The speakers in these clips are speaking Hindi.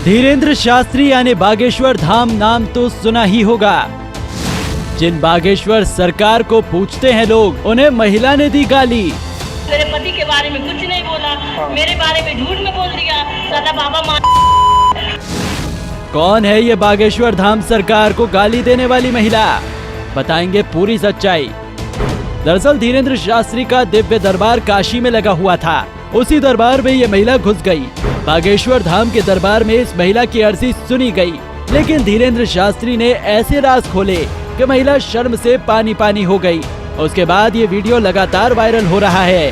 धीरेन्द्र शास्त्री यानी बागेश्वर धाम नाम तो सुना ही होगा। जिन बागेश्वर सरकार को पूछते हैं लोग, उन्हें महिला ने दी गाली। मेरे पति के बारे में कुछ नहीं बोला, मेरे बारे में झूठ में बोल दिया, साला बाबा कौन है ये बागेश्वर धाम सरकार को गाली देने वाली महिला? बताएंगे पूरी सच्चाई। दरअसल धीरेन्द्र शास्त्री का दिव्य दरबार काशी में लगा हुआ था। उसी दरबार में ये महिला घुस गई। बागेश्वर धाम के दरबार में इस महिला की अर्जी सुनी गई, लेकिन धीरेन्द्र शास्त्री ने ऐसे राज खोले कि महिला शर्म से पानी पानी हो गई। उसके बाद ये वीडियो लगातार वायरल हो रहा है।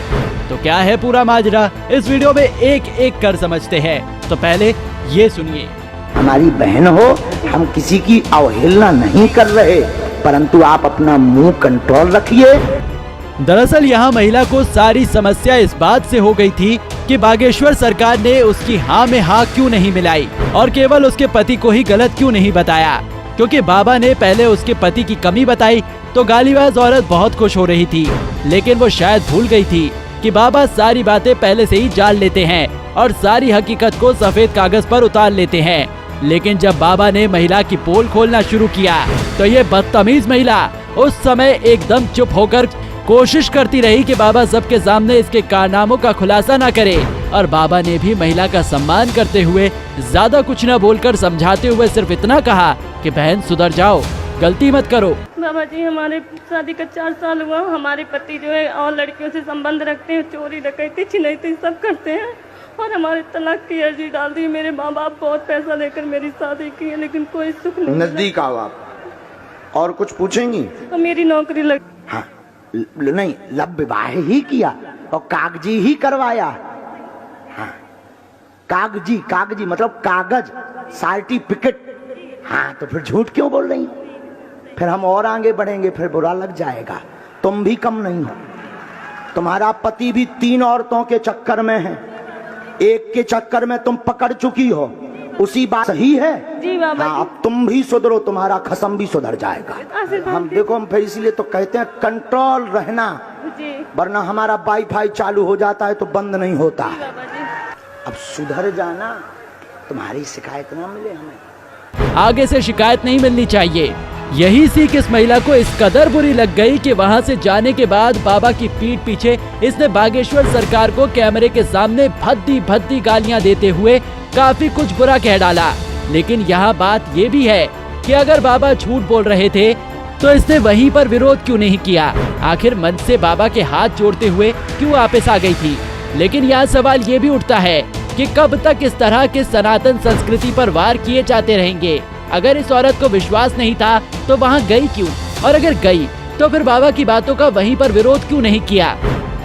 तो क्या है पूरा माजरा, इस वीडियो में एक एक कर समझते हैं। तो पहले ये सुनिए। हमारी बहन हो, हम किसी की अवहेलना नहीं कर रहे, परंतु आप अपना मुंह कंट्रोल रखिए। दरअसल यहाँ महिला को सारी समस्या इस बात से हो गई थी कि बागेश्वर सरकार ने उसकी हाँ में हाँ क्यों नहीं मिलाई और केवल उसके पति को ही गलत क्यों नहीं बताया। क्योंकि बाबा ने पहले उसके पति की कमी बताई तो गालीबाज औरत बहुत खुश हो रही थी, लेकिन वो शायद भूल गई थी कि बाबा सारी बातें पहले से ही जान लेते हैं और सारी हकीकत को सफेद कागज पर उतार लेते हैं। लेकिन जब बाबा ने महिला की पोल खोलना शुरू किया तो ये बदतमीज महिला उस समय एकदम चुप होकर कोशिश करती रही कि बाबा सबके सामने इसके कारनामों का खुलासा न करे। और बाबा ने भी महिला का सम्मान करते हुए ज्यादा कुछ न बोलकर समझाते हुए सिर्फ इतना कहा कि बहन सुधर जाओ, गलती मत करो। बाबा जी, हमारे शादी का 4 साल हुआ। हमारे पति जो है और लड़कियों से संबंध रखते हैं, चोरी डकैती छिनैती सब करते हैं और हमारे तलाक की अर्जी डाल दी। मेरे माँ बाप बहुत पैसा लेकर मेरी शादी की है, लेकिन कोई सुख नहीं। नजदीक आओ आप। और कुछ पूछेंगी? तो मेरी नौकरी लग। हाँ, नहीं, लव विवाह ही किया और कागजी ही करवाया। हाँ, कागजी मतलब कागज, सर्टिफिकेट। हाँ, तो फिर झूठ क्यों बोल रही? फिर हम और आगे बढ़ेंगे, फिर बुरा लग जाएगा। तुम भी कम नहीं हो। तुम्हारा पति भी 3 औरतों के चक्कर में है, एक के चक्कर में तुम पकड़ चुकी हो। उसी बात सही है जी बाबा। हाँ, अब तुम भी सुधरो, तुम्हारा खसम भी सुधर जाएगा। हम देखो, हम फिर इसीलिए तो कहते हैं कंट्रोल रहना जी, वरना हमारा वाईफाई चालू हो जाता है तो बंद नहीं होता। बाबा जी। अब सुधर जाना, तुम्हारी शिकायत ना मिले हमें। आगे से शिकायत नहीं मिलनी चाहिए। यही सीख इस महिला को इस कदर बुरी लग गई कि वहां से जाने के बाद बाबा की पीठ पीछे इसने बागेश्वर सरकार को कैमरे के सामने भद्दी भद्दी गालियां देते हुए काफी कुछ बुरा कह डाला। लेकिन यहाँ बात ये भी है कि अगर बाबा झूठ बोल रहे थे तो इसने वहीं पर विरोध क्यों नहीं किया? आखिर मन से बाबा के हाथ जोड़ते हुए क्यों वापस आ गई थी? लेकिन यहाँ सवाल ये भी उठता है कि कब तक इस तरह के सनातन संस्कृति पर वार किए जाते रहेंगे? अगर इस औरत को विश्वास नहीं था तो वहाँ गई क्यों? और अगर गई तो फिर बाबा की बातों का वहीं पर विरोध क्यों नहीं किया?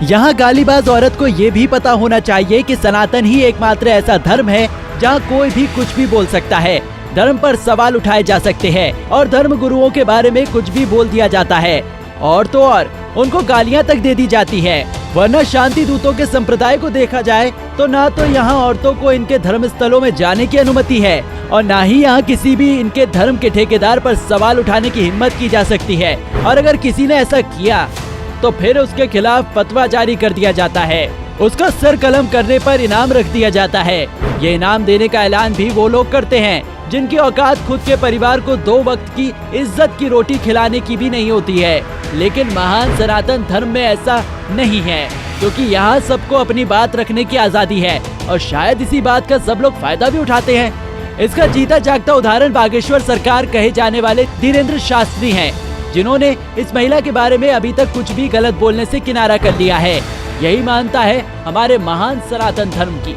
यहाँ गालीबाज औरत को ये भी पता होना चाहिए कि सनातन ही एकमात्र ऐसा धर्म है जहाँ कोई भी कुछ भी बोल सकता है। धर्म पर सवाल उठाए जा सकते हैं और धर्म गुरुओं के बारे में कुछ भी बोल दिया जाता है और तो और उनको गालियाँ तक दे दी जाती है। वरना शांति दूतों के संप्रदाय को देखा जाए तो ना तो यहाँ औरतों को इनके धर्म स्थलों में जाने की अनुमति है और ना ही यहाँ किसी भी इनके धर्म के ठेकेदार पर सवाल उठाने की हिम्मत की जा सकती है। और अगर किसी ने ऐसा किया तो फिर उसके खिलाफ फतवा जारी कर दिया जाता है, उसका सर कलम करने पर इनाम रख दिया जाता है। ये इनाम देने का ऐलान भी वो लोग करते हैं जिनकी औकात खुद के परिवार को 2 वक्त की इज्जत की रोटी खिलाने की भी नहीं होती है। लेकिन महान सनातन धर्म में ऐसा नहीं है, क्योंकि यहाँ सबको अपनी बात रखने की आजादी है और शायद इसी बात का सब लोग फायदा भी उठाते हैं। इसका जीता जागता उदाहरण बागेश्वर सरकार कहे जाने वाले धीरेन्द्र शास्त्री हैं, जिन्होंने इस महिला के बारे में अभी तक कुछ भी गलत बोलने से किनारा कर लिया है। यही मानता है हमारे महान सनातन धर्म की।